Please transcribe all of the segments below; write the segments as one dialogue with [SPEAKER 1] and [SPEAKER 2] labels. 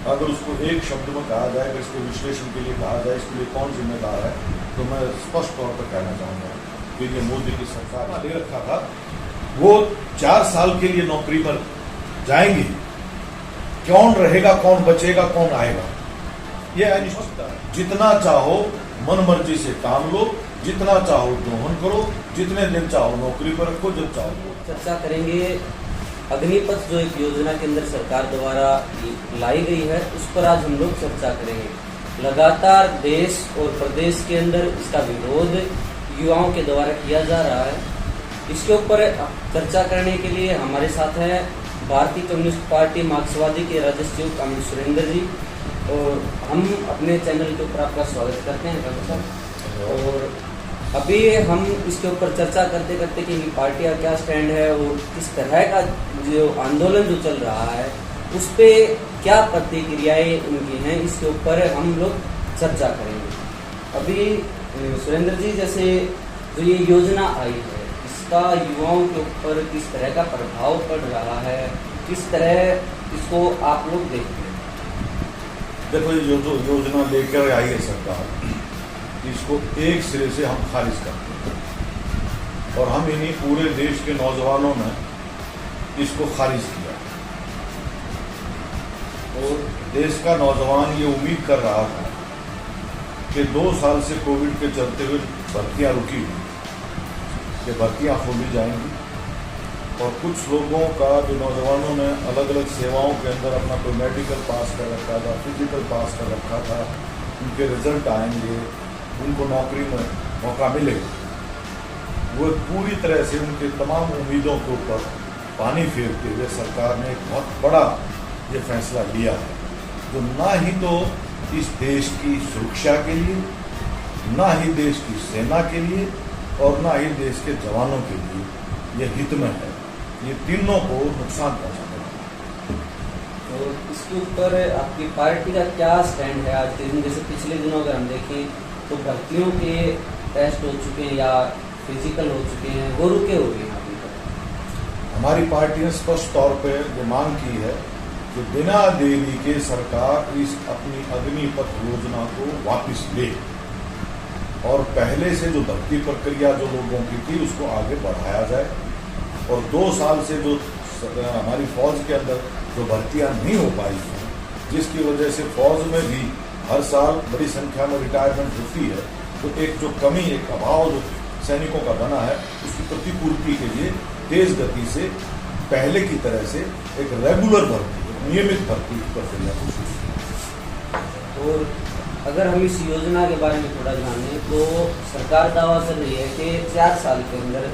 [SPEAKER 1] अगर उसको एक शब्द में कहा जाए, अगर इसके विश्लेषण के लिए कहा जाए इसके लिए कौन जिम्मेदार है, तो मैं स्पष्ट तौर पर कहना चाहूँगा कि ये मोदी की सरकार ने दे रखा था। वो 4 साल के लिए नौकरी पर जाएंगी, कौन रहेगा, कौन बचेगा, कौन आएगा, ये अनिश्चितता है। जितना चाहो मन मर्जी से काम लो, जितना चाहो दोहन करो, जितने दिन चाहो नौकरी पर रखो, जब चाहो।
[SPEAKER 2] चर्चा करेंगे अग्निपथ, जो एक योजना के अंदर सरकार द्वारा लाई गई है, उस पर आज हम लोग चर्चा करेंगे। लगातार देश और प्रदेश के अंदर इसका विरोध युवाओं के द्वारा किया जा रहा है। इसके ऊपर चर्चा करने के लिए हमारे साथ हैं भारतीय कम्युनिस्ट पार्टी मार्क्सवादी के राज्य सचिव अमित सुरेंद्र जी, और हम अपने चैनल के ऊपर आपका स्वागत करते हैं डॉक्टर साहब। और अभी हम इसके ऊपर चर्चा करते करते कि पार्टी का क्या स्टैंड है और किस तरह का जो आंदोलन जो चल रहा है उस पे क्या प्रतिक्रियाएं उनकी हैं, इसके ऊपर हम लोग चर्चा करेंगे। अभी सुरेंद्र जी, जैसे जो ये योजना आई है, इसका युवाओं के ऊपर किस तरह का प्रभाव पड़ रहा है, किस तरह इसको आप लोग देखते हैं?
[SPEAKER 1] देखो, ये जो योजना लेकर आई है सरकार, इसको एक सिरे से हम खारिज करते हैं और हम इन्हीं पूरे देश के नौजवानों ने इसको खारिज किया। और देश का नौजवान ये उम्मीद कर रहा था कि 2 साल से कोविड के चलते हुए भर्तियां रुकी हुई, कि भर्तियां खोली जाएंगी। और कुछ लोगों का, जो नौजवानों ने अलग अलग सेवाओं के अंदर अपना कोई मेडिकल पास कर रखा था, फिजिकल पास कर रखा था, उनके रिजल्ट आएंगे, उनको नौकरी में मौका मिलेगा। वो पूरी तरह से उनके तमाम उम्मीदों के ऊपर पानी फेरते हुए सरकार ने एक बहुत बड़ा ये फैसला लिया है, जो ना ही तो इस देश की सुरक्षा के लिए, ना ही देश की सेना के लिए और ना ही देश के जवानों के लिए ये हित में है। ये तीनों को नुकसान पहुंचाने वाला है।
[SPEAKER 2] और इसके ऊपर आपकी पार्टी का क्या स्टैंड है आज के दिन? जैसे पिछले दिनों अगर हम देखें तो भर्तियों के टेस्ट हो चुके हैं या फिजिकल हो चुके हैं, वो रुके हुए हैं अभी तक।
[SPEAKER 1] हमारी पार्टी ने स्पष्ट तौर पे ये मांग की है कि बिना देरी के सरकार इस अपनी अग्निपथ योजना को वापस ले और पहले से जो भर्ती प्रक्रिया जो लोगों की थी उसको आगे बढ़ाया जाए। और 2 साल से जो हमारी फौज के अंदर जो भर्तियां नहीं हो पाई हैं, जिसकी वजह से फौज में भी हर साल बड़ी संख्या में रिटायरमेंट होती है, तो एक जो कमी, एक अभाव जो सैनिकों का बना है, उसकी प्रतिपूर्ति के लिए तेज गति से पहले की तरह से एक रेगुलर भर्ती, नियमित भर्ती की प्रक्रिया को शुरू की।
[SPEAKER 2] और अगर हम इस योजना के बारे में थोड़ा जानें तो सरकार दावा कर रही है कि 4 साल के अंदर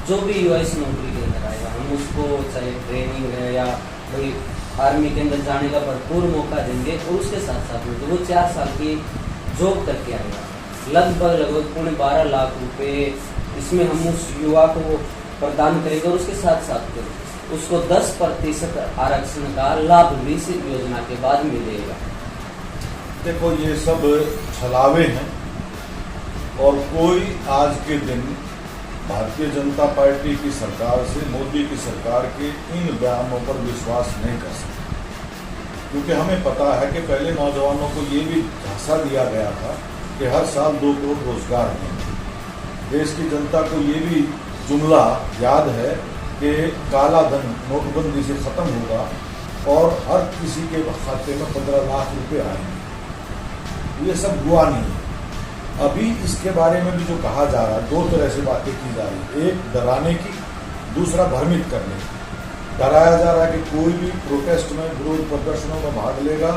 [SPEAKER 2] जो भी युवा इस नौकरी के अंदर आएगा, हम उसको चाहे ट्रेनिंग है या कोई आर्मी के अंदर जाने का भरपूर मौका देंगे, और उसके साथ साथ में वो 4 साल की जॉब करके आएगा। लगभग 12 लाख रुपए इसमें हम उस युवा को प्रदान करेंगे और उसके साथ साथ उसको 10% आरक्षण का लाभ भी इस योजना के बाद मिलेगा।
[SPEAKER 1] देखो, ये सब छलावे हैं और कोई आज के दिन भारतीय जनता पार्टी की सरकार से, मोदी की सरकार के इन बयानों पर विश्वास नहीं कर सकता, क्योंकि हमें पता है कि पहले नौजवानों को ये भी झांसा दिया गया था कि हर साल 2 करोड़ रोजगार देंगे। देश की जनता को ये भी जुमला याद है कि काला धन नोटबंदी से खत्म होगा और हर किसी के खाते में 15 लाख रुपए आएंगे। ये सब हुआ नहीं है। अभी इसके बारे में भी जो कहा जा रहा है, 2 तरह से बातें की जा रही है, एक डराने की, दूसरा भ्रमित करने की। डराया जा रहा है कि कोई भी प्रोटेस्ट में, विरोध प्रदर्शनों में भाग लेगा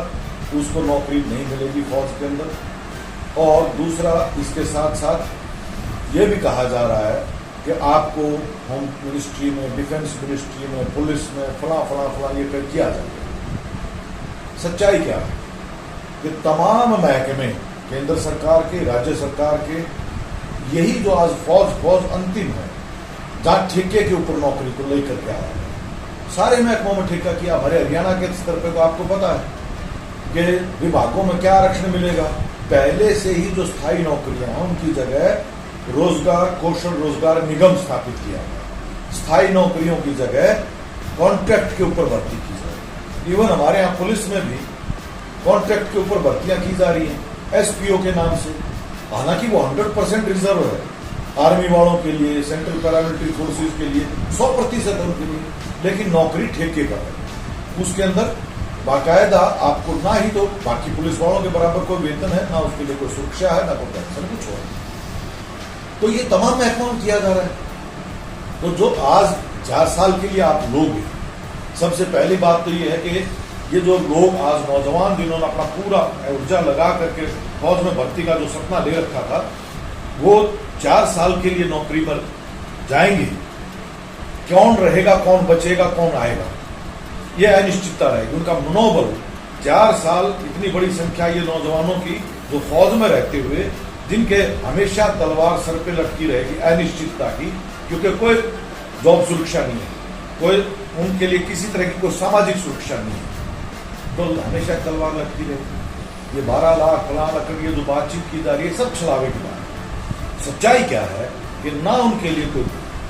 [SPEAKER 1] तो उसको नौकरी नहीं मिलेगी फौज के अंदर। और दूसरा, इसके साथ साथ ये भी कहा जा रहा है कि आपको होम मिनिस्ट्री में, डिफेंस मिनिस्ट्री में, पुलिस में फला ये कर किया जाएगा। सच्चाई क्या है कि तमाम महकमे, केंद्र सरकार के, राज्य सरकार के, यही जो आज फौज अंतिम है, जहां ठेके के ऊपर नौकरी को लेकर के आया है, सारे महकमों में ठेका किया। हमारे हरियाणा के स्तर पे तो आपको पता है कि विभागों में क्या आरक्षण मिलेगा। पहले से ही जो स्थायी नौकरियां हैं उनकी जगह रोजगार, कौशल रोजगार निगम स्थापित किया गया। स्थायी नौकरियों की जगह कॉन्ट्रैक्ट के ऊपर भर्ती की जाए। इवन हमारे यहाँ पुलिस में भी कॉन्ट्रैक्ट के ऊपर भर्तियां की जा रही हैं एसपीओ के नाम से, हालांकि वो 100% रिजर्व है आर्मी वालों के लिए, सेंट्रल पैरामिलिट्री फोर्सेज के लिए 100% है उनके लिए, लेकिन नौकरी ठेके पर है। उसके अंदर बाकायदा आपको ना ही तो बाकी पुलिस वालों के बराबर कोई वेतन है, ना उसके लिए कोई सुरक्षा है, ना कोई पेंशन, कुछ हो। तो ये तमाम महकमों में किया जा रहा है। तो जो आज 4 साल के लिए आप लोग, सबसे पहली बात तो ये है कि ये जो लोग आज नौजवान जिन्होंने अपना पूरा ऊर्जा लगा करके फौज में भर्ती का जो सपना ले रखा था, वो 4 साल के लिए नौकरी पर जाएंगे। कौन रहेगा, कौन बचेगा, कौन आएगा, ये अनिश्चितता रहेगी। उनका मनोबल 4 साल, इतनी बड़ी संख्या ये नौजवानों की जो फौज में रहते हुए, जिनके हमेशा तलवार सर पे लटकी रहेगी अनिश्चितता की, क्योंकि कोई जॉब सुरक्षा नहीं है, कोई उनके लिए किसी तरह की कोई सामाजिक सुरक्षा नहीं है, तो हमेशा तलवार लटकी रहेगी। ये 12 लाख फलां लाख ये जो बातचीत की जा रही है, सब छलावे की बात है। सच्चाई क्या है कि ना उनके लिए कोई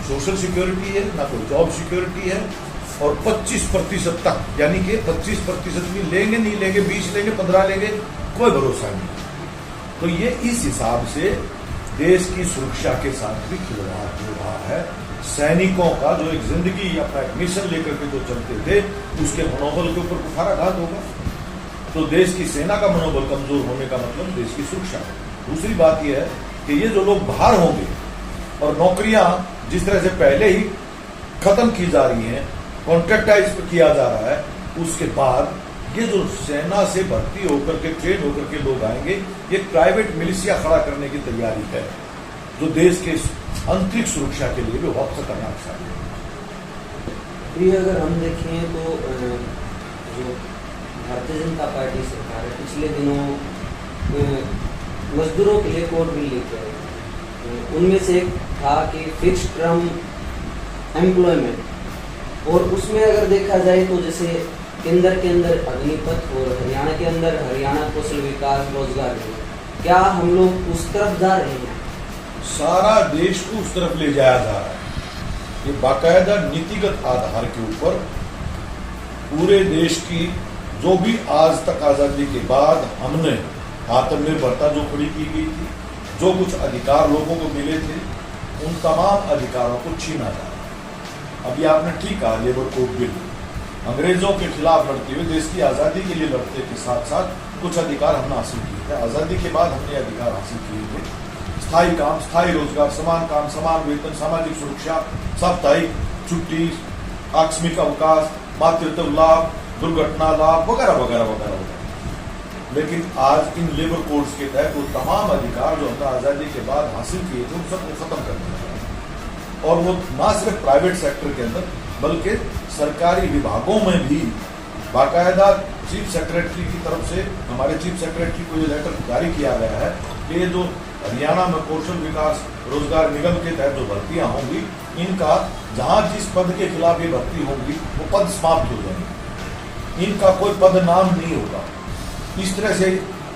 [SPEAKER 1] सोशल सिक्योरिटी है, ना कोई जॉब सिक्योरिटी है, और 25% तक, यानी कि 25% भी लेंगे नहीं लेंगे, 20 लेंगे, 15 लेंगे, कोई भरोसा नहीं। तो ये इस हिसाब से देश की सुरक्षा के साथ भी खिलवाड़ हो रहा है। सैनिकों का जो एक जिंदगी अपना एक मिशन लेकर के जो चलते थे, उसके मनोबल के ऊपर कुठाराघात होगा। तो देश की सेना का मनोबल कमजोर होने का मतलब देश की सुरक्षा। दूसरी बात यह है कि ये जो लोग बाहर होंगे और नौकरियां जिस तरह से पहले ही खत्म की जा रही हैं, कॉन्ट्रैक्टाइज किया जा रहा है, उसके बाद ये जो सेना से भर्ती होकर के ट्रेन होकर के लोग आएंगे, ये प्राइवेट मिलिशिया खड़ा करने की तैयारी है, जो देश के आंतरिक सुरक्षा के लिए भी बहुत खतरनाक साबित है।
[SPEAKER 2] ये अगर हम देखें तो जो भारतीय जनता पार्टी सरकार है, पिछले दिनों मजदूरों के लिए कोड बिल लेके आई। उनमें से एक था कि फिक्स टर्म एम्प्लॉयमेंट, और उसमें अगर देखा जाए तो जैसे केंद्र के अंदर अग्निपथ और हरियाणा के अंदर हरियाणा कौशल विकास रोजगार, क्या हम लोग उस तरफ जा रहे हैं?
[SPEAKER 1] सारा देश को उस तरफ ले जाया जा रहा है। ये बाकायदा नीतिगत आधार के ऊपर पूरे देश की जो भी आज तक आजादी के बाद हमने आत्मनिर्भरता जो खड़ी की गई थी, जो कुछ अधिकार लोगों को मिले थे, उन तमाम अधिकारों को छीना जा रहा है। अभी आपने ठीक कहा, लेबर कोड बिल अंग्रेजों के खिलाफ लड़ते हुए देश की आजादी के लिए लड़ते के साथ साथ कुछ अधिकार हमने हासिल किए थे। आजादी के बाद हमने अधिकार हासिल किए थे, स्थायी काम, स्थायी रोजगार, समान काम, समान वेतन, सामाजिक सुरक्षा, साप्ताहिक छुट्टी, आकस्मिक अवकाश, मातृत्व लाभ, दुर्घटना लाभ वगैरह वगैरह वगैरह वगैरह। लेकिन आज इन लेबर कोड्स के तहत वो तमाम अधिकार जो हमने आजादी के बाद हासिल किए थे, उन सबको खत्म कर दिया। और वो ना सिर्फ प्राइवेट सेक्टर के अंदर, बल्कि सरकारी विभागों में भी बाकायदा चीफ सेक्रेटरी की तरफ से, हमारे चीफ सेक्रेटरी को ये लेटर जारी किया गया है कि ये जो हरियाणा में कौशल विकास रोजगार निगम के तहत जो भर्तियां होंगी, इनका जहां जिस पद के खिलाफ ये भर्ती होंगी वो पद समाप्त हो जाएंगे, इनका कोई पद नाम नहीं होगा। इस तरह से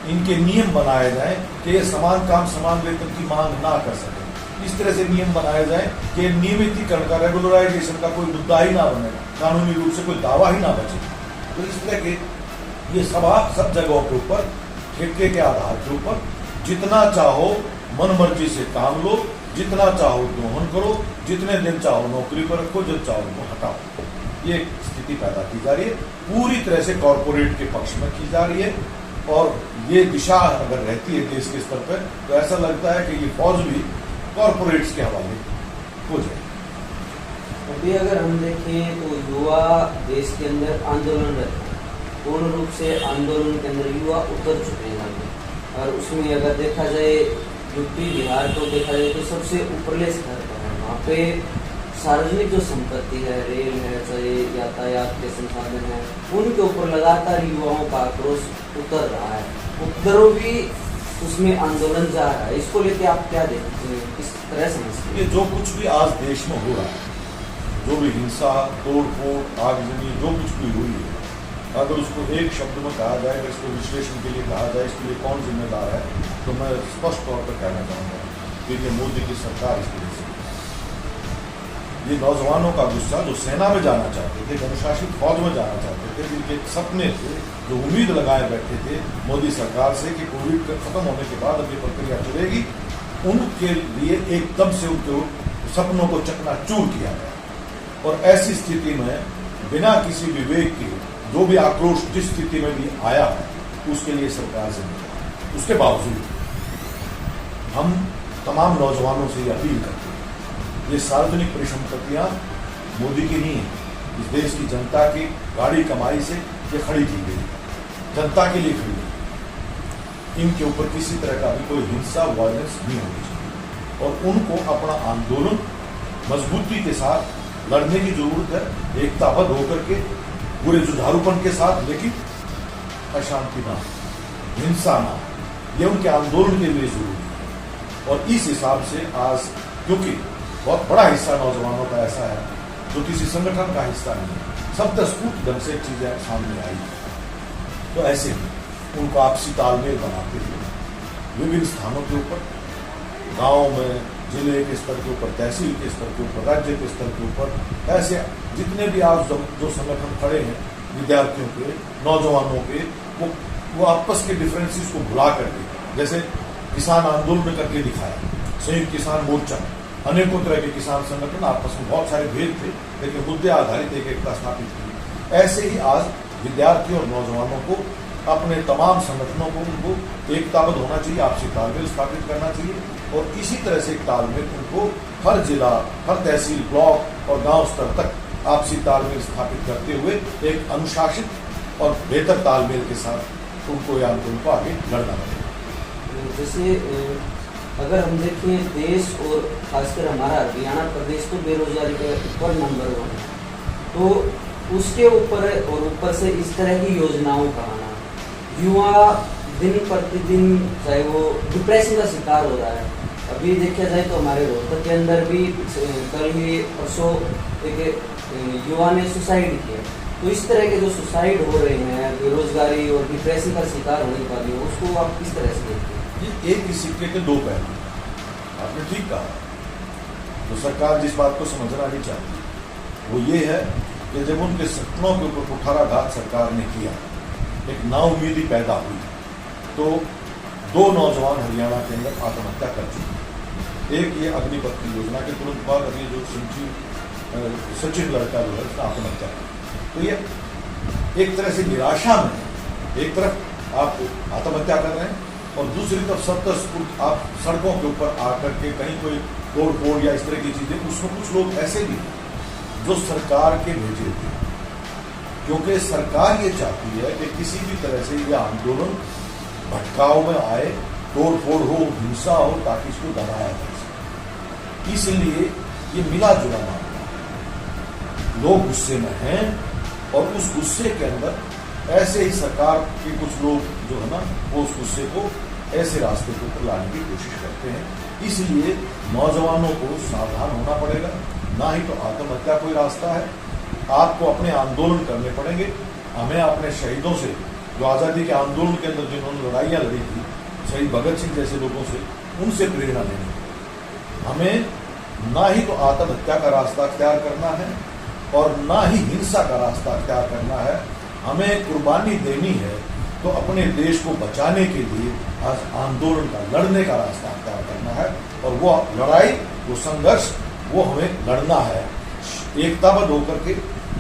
[SPEAKER 1] इनके नियम बनाए जाएं कि ये समान काम समान वेतन की मांग ना कर सके। इस तरह से नियम बनाए जाए कि नियमितीकरण का, रेगुलराइजेशन का कोई मुद्दा ही ना बने, कानूनी रूप से कोई दावा ही ना बचे। तो इस तरह के ये सब जगहों के ऊपर ठेके के आधार के ऊपर जितना चाहो मन मर्जी से काम लो, जितना चाहो दोहन करो, जितने दिन चाहो नौकरी पर रखो, जब चाहो उनको हटाओ। ये स्थिति पैदा की जा रही है, पूरी तरह से कॉरपोरेट के पक्ष में की जा रही है। और ये दिशा अगर रहती है देश के स्तर पर, तो ऐसा लगता है कि ये फौज भी कॉरपोरेट्स के हवाले हो जाए।
[SPEAKER 2] अभी अगर हम देखें तो युवा देश के अंदर आंदोलन रहता है, पूर्ण रूप से आंदोलन के अंदर युवा उतर चुके हैं। और उसमें अगर देखा जाए यूपी बिहार को देखा जाए तो सबसे ऊपरले स्तर पर है। वहाँ पे सार्वजनिक जो संपत्ति है, रेल है, चाहे यातायात के संसाधन है, उनके ऊपर लगातार युवाओं का आक्रोश उतर रहा है। उधरों भी उसमें आंदोलन जा रहा है। इसको लेके आप क्या देखते हैं, किस तरह समझते हैं?
[SPEAKER 1] ये जो कुछ भी आज देश में हो रहा है, जो भी हिंसा, तोड़ फोड़, आगजनी, जो कुछ भी हुई है, अगर उसको एक शब्द में कहा जाए, अगर इसको विश्लेषण के लिए कहा जाए, इसके लिए कौन जिम्मेदार है, तो मैं स्पष्ट तौर पर कहना चाहूँगा कि ये मोदी की सरकार इसके लिए। ये नौजवानों का गुस्सा जो सेना में जाना चाहते थे, अनुशासित फौज में जाना चाहते थे, जिनके सपने थे, जो उम्मीद लगाए बैठे थे मोदी सरकार से कि कोविड खत्म होने के बाद अब ये प्रक्रिया चलेगी, उनके लिए एकदम से उनके सपनों को चकनाचूर किया गया। और ऐसी स्थिति में बिना किसी विवेक के जो भी आक्रोश जिस स्थिति में भी आया है उसके लिए सरकार जिम्मेदार। उसके बावजूद हम तमाम नौजवानों से ये अपील करते हैं, ये सार्वजनिक परिसंपत्तियां मोदी की नहीं है, इस देश की जनता की गाड़ी कमाई से ये खड़ी की गई, जनता के लिए खड़ी गई। इनके ऊपर किसी तरह का भी कोई हिंसा वायलेंस नहीं होनी चाहिए और उनको अपना आंदोलन मजबूती के साथ लड़ने की जरूरत है, एकताबद्ध होकर के पूरे जुझारूपन के साथ, लेकिन अशांति ना, हिंसा ना, ये उनके आंदोलन के लिए जरूरी है। और इस हिसाब से आज क्योंकि बहुत बड़ा हिस्सा नौजवानों का ऐसा है जो किसी संगठन का हिस्सा नहीं है, शब्दस्फूर्त ढंग से चीजें सामने आई, तो ऐसे में उनको आपसी तालमेल बनाते हुए विभिन्न स्थानों के ऊपर, गांव में, जिले के स्तर के ऊपर, तहसील के स्तर के ऊपर, राज्य के स्तर के ऊपर, ऐसे जितने भी आज जो संगठन खड़े हैं विद्यार्थियों के, नौजवानों के, वो आपस के डिफरेंसेस को भुला करके, जैसे किसान आंदोलन करके दिखाया, संयुक्त किसान मोर्चा, अनेकों तरह के किसान संगठन आपस में बहुत सारे भेद थे लेकिन मुद्दे आधारित एक एकता स्थापित की। ऐसे ही आज विद्यार्थियों और नौजवानों को अपने तमाम संगठनों को उनको एकताबद्ध होना चाहिए, आपसी तालमेल स्थापित करना चाहिए और इसी तरह से एक तालमेल उनको हर जिला, हर तहसील, ब्लॉक और गांव स्तर तक आपसी तालमेल स्थापित करते हुए एक अनुशासित और बेहतर तालमेल के साथ उनको या उनको आगे लड़ना पड़ेगा।
[SPEAKER 2] जैसे अगर हम देखें देश और खासकर हमारा हरियाणा प्रदेश तो बेरोजगारी के ऊपर नंबर 1 है, तो उसके ऊपर और ऊपर से इस तरह की योजनाओं का आना, युवा दिन प्रतिदिन चाहे वो डिप्रेशन का शिकार हो रहा है। अभी देखा जाए तो हमारे रोहतक के अंदर भी कल ही परसों एक युवा ने सुसाइड किया। तो इस तरह के जो सुसाइड हो रहे हैं, बेरोजगारी और डिप्रेशन का शिकार होने वाली हो, उसको आप किस तरह से देखते हैं?
[SPEAKER 1] ये एक ही सिक्के के दो पहलू, आपने ठीक कहा। तो सरकार जिस बात को समझना नहीं चाहती वो ये है कि जब उनके सपनों के ऊपर कुठाराघात सरकार ने किया, एक नाउम्मीदी पैदा हुई, तो 2 नौजवान हरियाणा के अंदर आत्महत्या कर चुके। एक ये अग्निपथ योजना के तुरंत बाद अभी जो सचिन लड़का जो है उसका आत्महत्या की। तो ये एक तरह से निराशा में, एक तरफ आप आत्महत्या कर रहे हैं और दूसरी तरफ शब्दस्फूर्त आप सड़कों के ऊपर आकर के कहीं कोई तोड़ फोड़ या इस तरह की चीजें, उसमें कुछ लोग ऐसे भी हैं जो सरकार के भेजे थे, क्योंकि सरकार ये चाहती है कि किसी भी तरह से यह आंदोलन भटकाव में आए, तोड़ फोड़ हो, हिंसा हो, ताकि इसको दबाया जा सके। इसलिए ये मिला जुला मामला, लोग गुस्से में हैं और उस गुस्से के अंदर ऐसे ही सरकार के कुछ लोग जो है ना वो उस गुस्से को ऐसे रास्ते के ऊपर लाने की कोशिश करते हैं। इसलिए नौजवानों को सावधान होना पड़ेगा, ना ही तो आत्महत्या कोई रास्ता है, आपको अपने आंदोलन करने पड़ेंगे। हमें अपने शहीदों से, जो आज़ादी के आंदोलन के अंदर जिन्होंने लड़ाइयाँ लड़ी थी, शहीद भगत सिंह जैसे लोगों से, उनसे प्रेरणा लेनी है। हमें ना ही तो आत्महत्या का रास्ता अख्तियार करना है और ना ही हिंसा का रास्ता अख्तियार करना है। हमें कुर्बानी देनी है तो अपने देश को बचाने के लिए आज आंदोलन का, लड़ने का रास्ता अख्तियार करना है और वो लड़ाई, वो संघर्ष, वो हमें लड़ना है एकताबद्ध होकर के,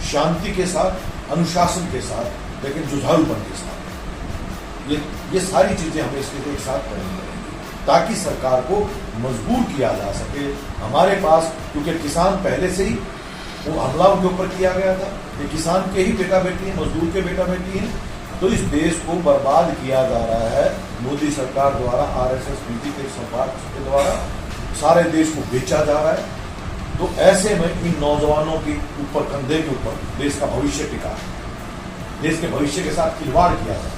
[SPEAKER 1] शांति के साथ, अनुशासन के साथ, लेकिन जुझारूपन के साथ। ये सारी चीजें हमें इसके एक साथ करनी पड़ेंगी ताकि सरकार को मजबूर किया जा सके। हमारे पास क्योंकि किसान पहले से ही वो हमला उनके ऊपर किया गया था, ये किसान के ही बेटा बेटी हैं, मजदूर के बेटा बेटी हैं, तो इस देश को बर्बाद किया जा रहा है मोदी सरकार द्वारा, आरएसएस नीति के संपादक के द्वारा सारे देश को बेचा जा रहा है। तो ऐसे में इन नौजवानों के ऊपर, कंधे के ऊपर देश का भविष्य टिका है, देश के भविष्य के साथ खिलवाड़ किया जाए।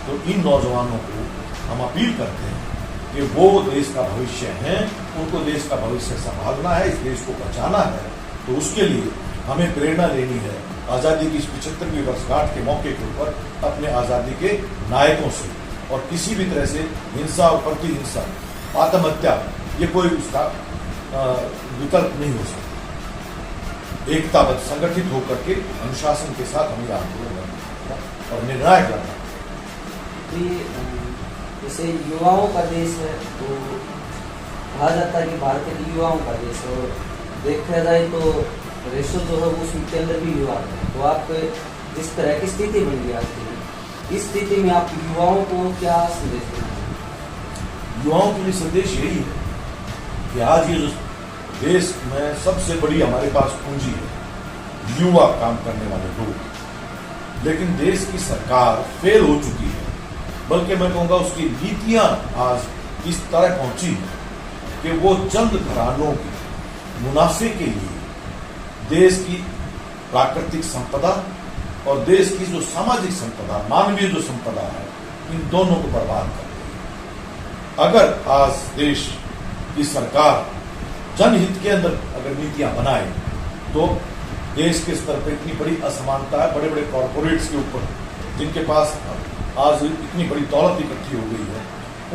[SPEAKER 1] तो इन नौजवानों को हम अपील करते हैं कि वो देश का भविष्य हैं, उनको देश का भविष्य संभालना है, इस देश को बचाना है। तो उसके लिए हमें प्रेरणा लेनी है आज़ादी की इस 75वीं वर्षगांठ के मौके के ऊपर अपने आज़ादी के नायकों से, और किसी भी तरह से हिंसा और प्रतिहिंसा, आत्महत्या, ये कोई उसका विकल्प नहीं हो सकता। एकताबद्ध संगठित होकर के अनुशासन के साथ हमें आंदोलन करना और निर्णायक लड़ना।
[SPEAKER 2] जैसे युवाओं का देश है तो कहा जाता है कि भारत एक युवाओं का देश है, और देखा जाए तो रेशो जो है उसके अंदर भी युवा है। तो आप इस तरह की स्थिति बन गई आपके लिए, इस स्थिति में आप युवाओं को क्या संदेश देना चाहिए?
[SPEAKER 1] युवाओं के लिए संदेश यही है कि आज ये जो देश में सबसे बड़ी हमारे पास पूंजी है युवा काम करने वाले लोग, लेकिन देश की सरकार फेल हो चुकी है, बल्कि मैं कहूँगा उसकी नीतियां आज इस तरह पहुंची है कि वो चंद घरानों के मुनाफे के लिए देश की प्राकृतिक संपदा और देश की जो सामाजिक संपदा, मानवीय जो संपदा है, इन दोनों को बर्बाद कर रही है। अगर आज देश की सरकार जनहित के अंदर अगर नीतियां बनाए तो देश के स्तर पर इतनी बड़ी असमानता है, बड़े बड़े कॉरपोरेट्स के ऊपर जिनके पास आज इतनी बड़ी दौलत इकट्ठी हो गई है,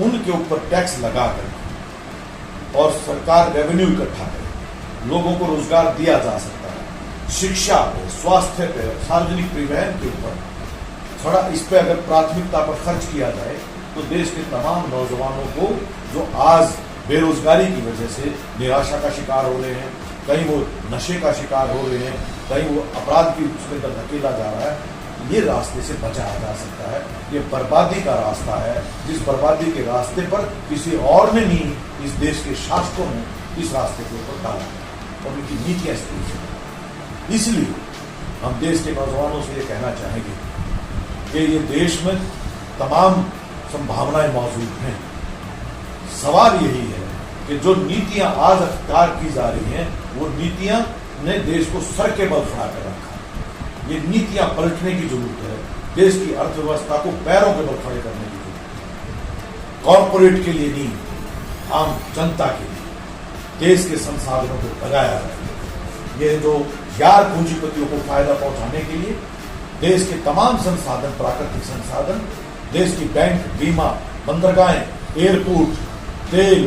[SPEAKER 1] उनके ऊपर टैक्स लगा कर और सरकार रेवेन्यू इकट्ठा करे, लोगों को रोजगार दिया जा सकता है, शिक्षा पे, स्वास्थ्य पे, सार्वजनिक परिवहन के ऊपर थोड़ा इस पे अगर प्राथमिकता पर खर्च किया जाए तो देश के तमाम नौजवानों को जो आज बेरोजगारी की वजह से निराशा का शिकार हो रहे हैं, कहीं वो नशे का शिकार हो रहे हैं, कहीं वो अपराध की उसके अंदर धकेला जा रहा है, ये रास्ते से बचाया जा सकता है। ये बर्बादी का रास्ता है, जिस बर्बादी के रास्ते पर किसी और ने नहीं, इस देश के शासकों ने इस रास्ते के ऊपर डाला और उनकी नीतियां इस तरह से। इसलिए हम देश के नौजवानों से ये कहना चाहेंगे कि ये देश में तमाम संभावनाएं मौजूद हैं। सवाल यही है कि जो नीतियां आज अख्तियार की जा रही हैं, वो नीतियां ने देश को सर के बल खड़ा कर रखा है। ये नीतियां पलटने की जरूरत है, देश की अर्थव्यवस्था को पैरों के बल खड़े करने की जरूरत है। कॉरपोरेट के लिए नहीं, आम जनता के लिए देश के संसाधनों को लगाया जाए। ये जो यार पूंजीपतियों को फायदा पहुंचाने के लिए देश के तमाम संसाधन, प्राकृतिक संसाधन, देश की बैंक, बीमा, बंदरगाहें, एयरपोर्ट, तेल,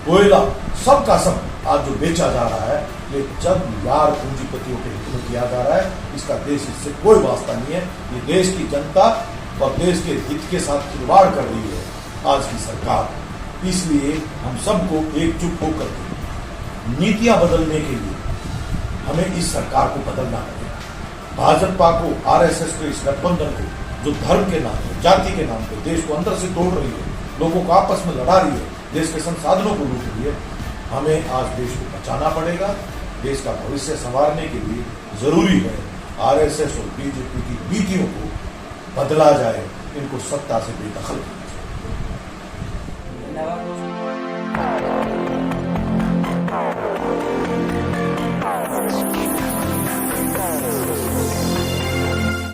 [SPEAKER 1] कोयला, सबका सब आज जो बेचा जा रहा है, ये जब यार पूंजीपतियों के हित में किया जा रहा है। इसका देश इससे कोई वास्ता नहीं है। ये देश की जनता और देश के हित के साथ खिलवाड़ कर रही है आज की सरकार। इसलिए हम सबको एकजुट होकर के नीतियां बदलने के लिए हमें इस सरकार को बदलना पड़ेगा। भाजपा को, आरएसएस को, इस गठबंधन को जो धर्म के नाम पे, जाति के नाम पे देश को अंदर से तोड़ रही है, लोगों को आपस में लड़ा रही है, देश के संसाधनों को लूट रही है, हमें आज देश को बचाना पड़ेगा। देश का भविष्य संवारने के लिए जरूरी है आरएसएस और बीजेपी की नीतियों को बदला जाए, इनको सत्ता से बेदखल किया जाए।
[SPEAKER 2] धन्यवाद।